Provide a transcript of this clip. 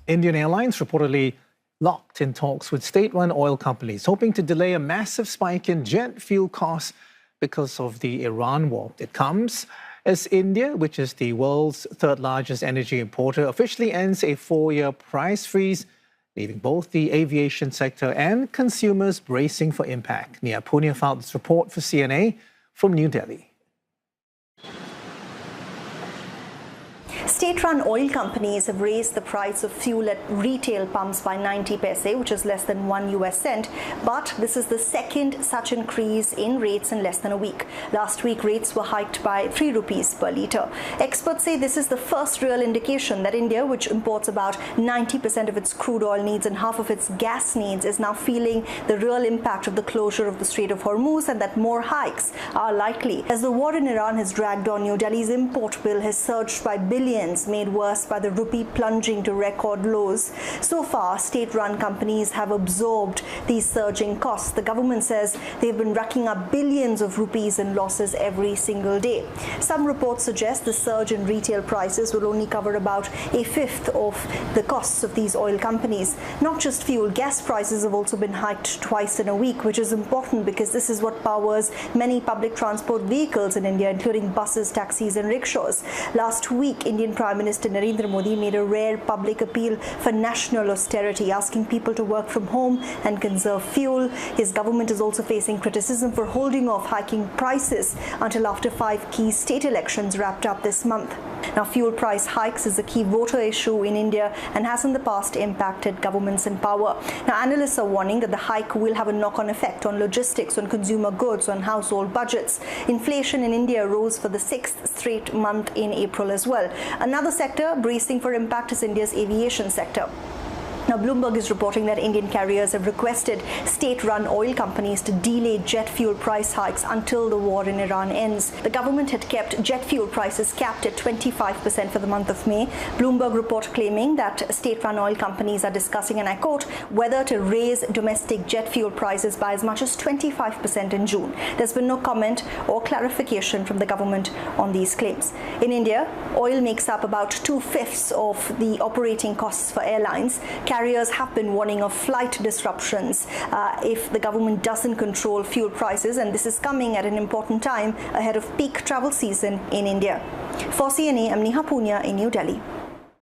Indian Airlines reportedly locked in talks with state-run oil companies, hoping to delay a massive spike in jet fuel costs because of the Iran war. It comes as India, which is the world's third-largest energy importer, officially ends a 4-year price freeze, leaving both the aviation sector and consumers bracing for impact. Neha Poonia filed this report for CNA from New Delhi. State-run oil companies have raised the price of fuel at retail pumps by 90 paise, which is less than 1 US cent. But this is the second such increase in rates in less than a week. Last week, rates were hiked by 3 rupees per litre. Experts say this is the first real indication that India, which imports about 90% of its crude oil needs and half of its gas needs, is now feeling the real impact of the closure of the Strait of Hormuz, and that more hikes are likely. As the war in Iran has dragged on, New Delhi's import bill has surged by billions, made worse by the rupee plunging to record lows. So far, state-run companies have absorbed these surging costs. The government says they've been racking up billions of rupees in losses every single day. Some reports suggest the surge in retail prices will only cover about a fifth of the costs of these oil companies. Not just fuel, gas prices have also been hiked twice in a week, which is important because this is what powers many public transport vehicles in India, including buses, taxis and rickshaws. Last week, Indian Prime Minister Narendra Modi made a rare public appeal for national austerity, asking people to work from home and conserve fuel. His government is also facing criticism for holding off hiking prices until after 5 key state elections wrapped up this month. Now, fuel price hikes is a key voter issue in India and has in the past impacted governments in power. Now, analysts are warning that the hike will have a knock-on effect on logistics, on consumer goods, on household budgets. Inflation in India rose for the 6th straight month in April as well. Another sector bracing for impact is India's aviation sector. Now, Bloomberg is reporting that Indian carriers have requested state-run oil companies to delay jet fuel price hikes until the war in Iran ends. The government had kept jet fuel prices capped at 25% for the month of May. Bloomberg report claiming that state-run oil companies are discussing, and I quote, whether to raise domestic jet fuel prices by as much as 25% in June. There's been no comment or clarification from the government on these claims. In India, oil makes up about 2/5 of the operating costs for airlines. Carriers have been warning of flight disruptions if the government doesn't control fuel prices, and this is coming at an important time ahead of peak travel season in India. For CNA, I'm Neha Poonia in New Delhi.